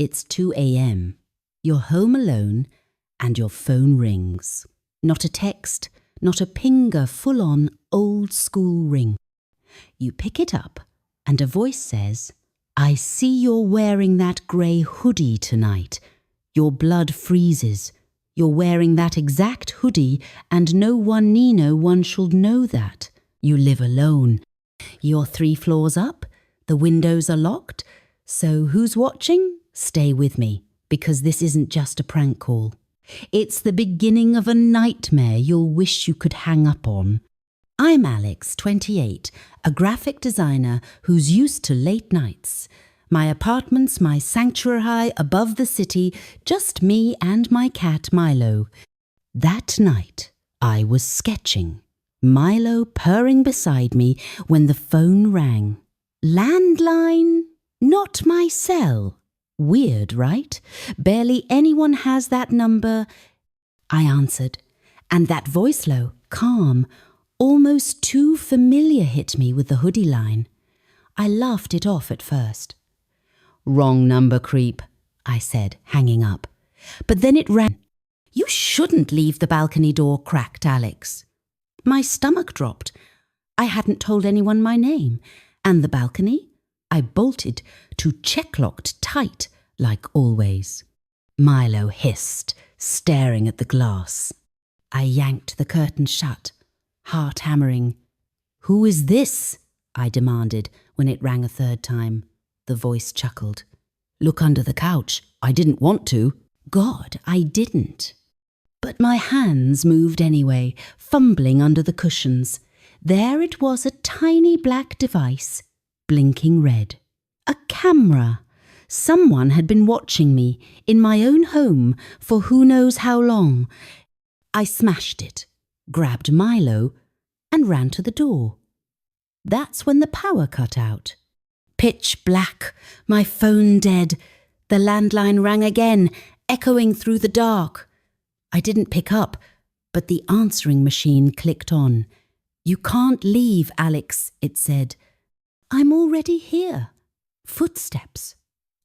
It's 2 a.m. You're home alone and your phone rings. Not a text, not a pinger, full-on old-school ring. You pick it up and a voice says, "I see you're wearing that grey hoodie tonight. Your blood freezes. You're wearing that exact hoodie and no one shall know that. You live alone. You're 3 floors up. The windows are locked. So who's watching? Stay with me, because this isn't just a prank call. It's the beginning of a nightmare you'll wish you could hang up on. I'm Alex, 28, a graphic designer who's used to late nights. My apartment's my sanctuary above the city, just me and my cat Milo. That night, I was sketching, Milo purring beside me when the phone rang. Landline? Not my cell. Weird, right? Barely anyone has that number. I answered, and that voice low, calm, almost too familiar hit me with the hoodie line. I laughed it off at first. "Wrong number, creep," I said, hanging up. But then it rang. "You shouldn't leave the balcony door cracked, Alex." My stomach dropped. I hadn't told anyone my name. And the balcony? I bolted to check-locked tight, like always. Milo hissed, staring at the glass. I yanked the curtain shut, heart hammering. "Who is this?" I demanded when it rang a third time. The voice chuckled. "Look under the couch. I didn't want to." God, I didn't. But my hands moved anyway, fumbling under the cushions. There it was, a tiny black device, blinking red. A camera. Someone had been watching me in my own home for who knows how long. I smashed it, grabbed Milo, and ran to the door. That's when the power cut out. Pitch black, my phone dead. The landline rang again, echoing through the dark. I didn't pick up, but the answering machine clicked on. "You can't leave, Alex," it said. "I'm already here." Footsteps.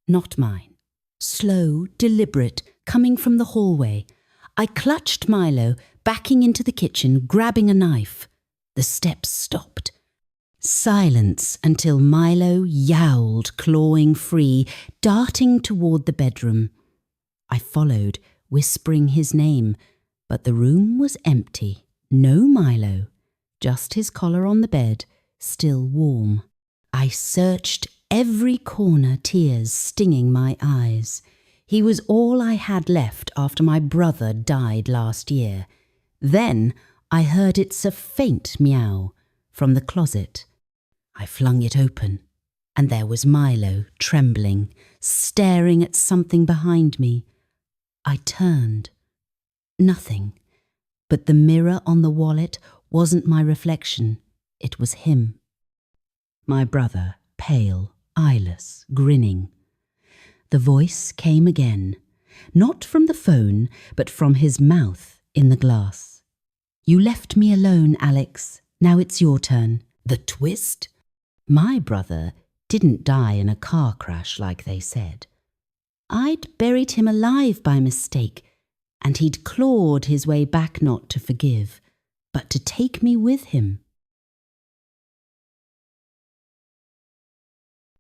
Not mine. Slow, deliberate, coming from the hallway. I clutched Milo, backing into the kitchen, grabbing a knife. The steps stopped. Silence until Milo yowled, clawing free, darting toward the bedroom. I followed, whispering his name, but the room was empty. No Milo, just his collar on the bed, still warm. I searched every corner, tears stinging my eyes. He was all I had left after my brother died last year. Then I heard it's a faint meow from the closet. I flung it open, and there was Milo, trembling, staring at something behind me. I turned. Nothing, but the mirror on the wallet wasn't my reflection. It was him. My brother, pale, eyeless, grinning. The voice came again, not from the phone, but from his mouth in the glass. "You left me alone, Alex. Now it's your turn." The twist? My brother didn't die in a car crash like they said. I'd buried him alive by mistake, and he'd clawed his way back not to forgive, but to take me with him.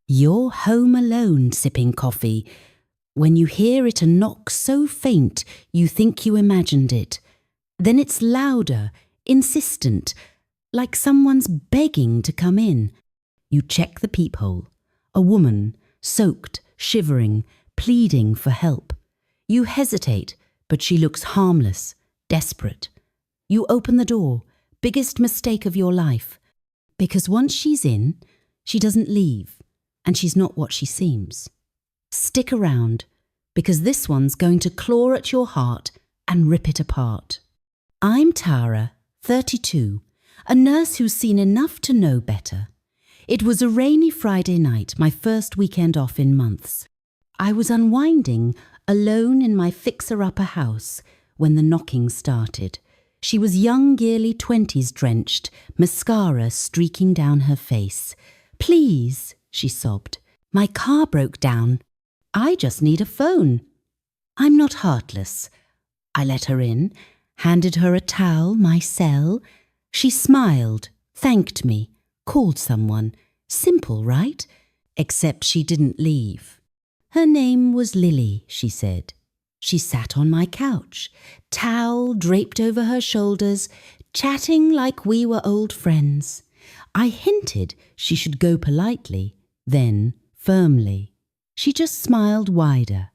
You're home alone sipping coffee, when you hear it a knock so faint you think you imagined it. Then it's louder, insistent, like someone's begging to come in. You check the peephole. A woman, soaked, shivering, pleading for help. You hesitate, but she looks harmless, desperate. You open the door, biggest mistake of your life. Because once she's in, she doesn't leave. And she's not what she seems. Stick around, because this one's going to claw at your heart and rip it apart. I'm Tara, 32, a nurse who's seen enough to know better. It was a rainy Friday night, my first weekend off in months. I was unwinding, alone in my fixer-upper house, when the knocking started. She was young, early 20s drenched, mascara streaking down her face. "Please," she sobbed. "My car broke down." I just need a phone. I'm not heartless. I let her in, handed her a towel, my cell. She smiled, thanked me, called someone. Simple, right? Except she didn't leave. Her name was Lily, she said. She sat on my couch, towel draped over her shoulders, chatting like we were old friends. I hinted she should go politely, then firmly. She just smiled wider.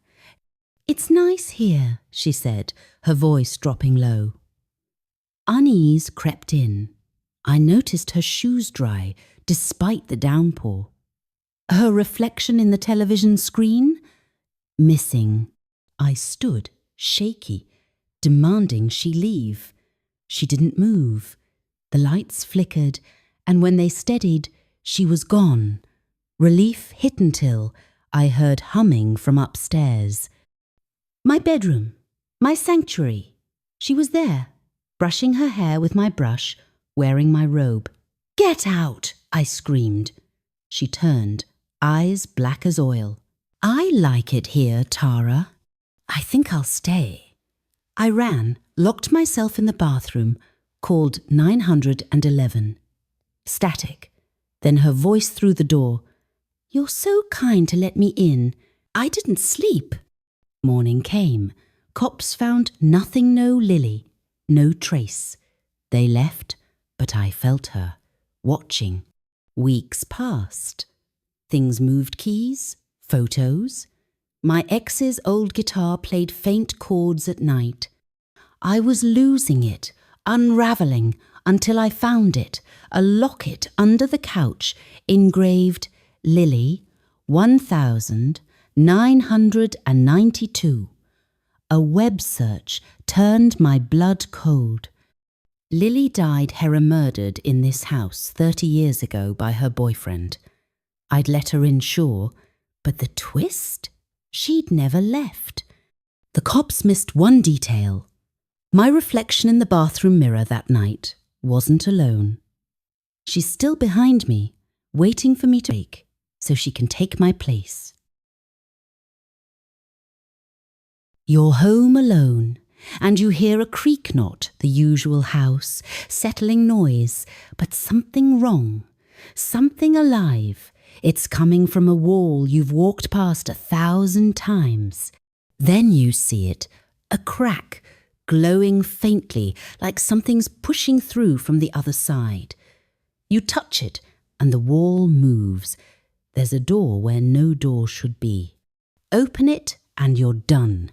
It's nice here, she said, her voice dropping low. Unease crept in. I noticed her shoes dry, despite the downpour. Her reflection in the television screen? Missing. I stood, shaky, demanding she leave. She didn't move. The lights flickered, and when they steadied, she was gone. Relief hit until I heard humming from upstairs. My bedroom, my sanctuary. She was there, brushing her hair with my brush, wearing my robe. Get out, I screamed. She turned, eyes black as oil. I like it here, Tara. I think I'll stay. I ran, locked myself in the bathroom, called 911. Static. Then her voice through the door. You're so kind to let me in. I didn't sleep. Morning came. Cops found nothing, no Lily, no trace. They left, but I felt her, watching. Weeks passed. Things moved, keys, photos. My ex's old guitar played faint chords at night. I was losing it, unravelling, until I found it, a locket under the couch, engraved Lily, 1992. A web search turned my blood cold. Lily died murdered in this house 30 years ago by her boyfriend. I'd let her in, sure, but the twist? She'd never left. The cops missed one detail. My reflection in the bathroom mirror that night wasn't alone. She's still behind me, waiting for me to wake, so she can take my place. You're home alone, and you hear a creak, not the usual house, settling noise, but something wrong, something alive. It's coming from a wall you've walked past 1,000 times. Then you see it, a crack, glowing faintly like something's pushing through from the other side. You touch it and the wall moves. There's a door where no door should be. Open it and you're done.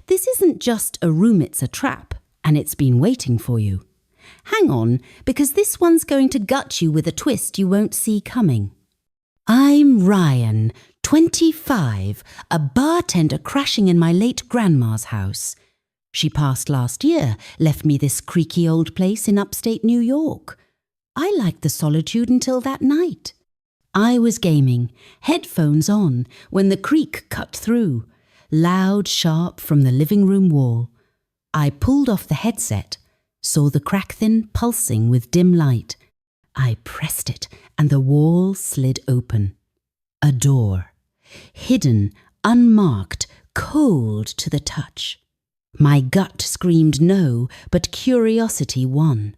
This isn't just a room, it's a trap, and it's been waiting for you. Hang on, because this one's going to gut you with a twist you won't see coming. I'm Ryan, 25, a bartender crashing in my late grandma's house. She passed last year, left me this creaky old place in upstate New York. I liked the solitude until that night. I was gaming, headphones on, when the creak cut through, loud, sharp from the living room wall. I pulled off the headset, saw the crack thin pulsing with dim light. I pressed it and the wall slid open. A door, hidden, unmarked, cold to the touch. My gut screamed no, but curiosity won.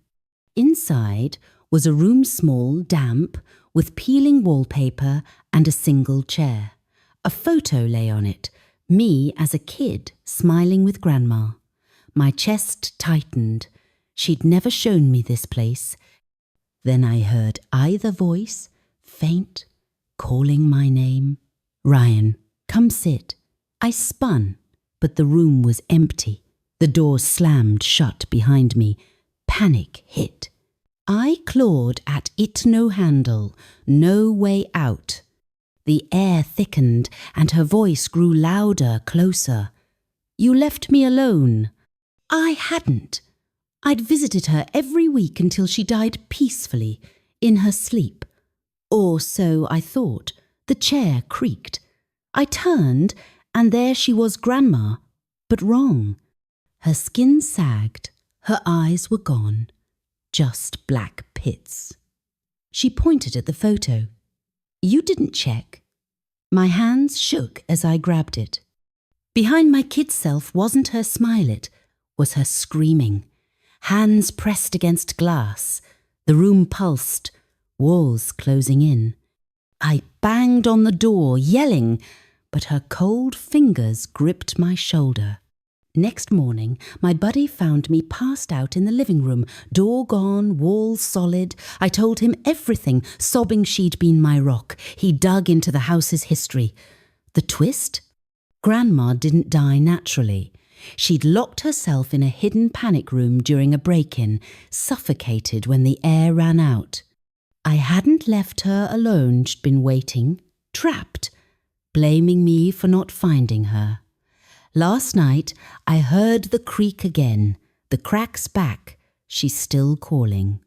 Inside was a room small, damp, with peeling wallpaper and a single chair. A photo lay on it, me as a kid, smiling with Grandma. My chest tightened. She'd never shown me this place. Then I heard either voice, faint, calling my name. Ryan, come sit. I spun, but the room was empty. The door slammed shut behind me. Panic hit. I clawed at it, no handle, no way out. The air thickened and her voice grew louder, closer. You left me alone. I hadn't. I'd visited her every week until she died peacefully, in her sleep. Or so I thought. The chair creaked. I turned, and there she was, Grandma, but wrong. Her skin sagged, her eyes were gone, just black pits. She pointed at the photo. You didn't check. My hands shook as I grabbed it. Behind my kid self wasn't her smile, it was her screaming. Hands pressed against glass. The room pulsed, walls closing in. I banged on the door, yelling, but her cold fingers gripped my shoulder. Next morning, my buddy found me passed out in the living room, door gone, walls solid. I told him everything, sobbing she'd been my rock. He dug into the house's history. The twist? Grandma didn't die naturally. She'd locked herself in a hidden panic room during a break-in, suffocated when the air ran out. I hadn't left her alone. She'd been waiting, trapped, blaming me for not finding her. Last night, I heard the creak again, the cracks back. She's still calling.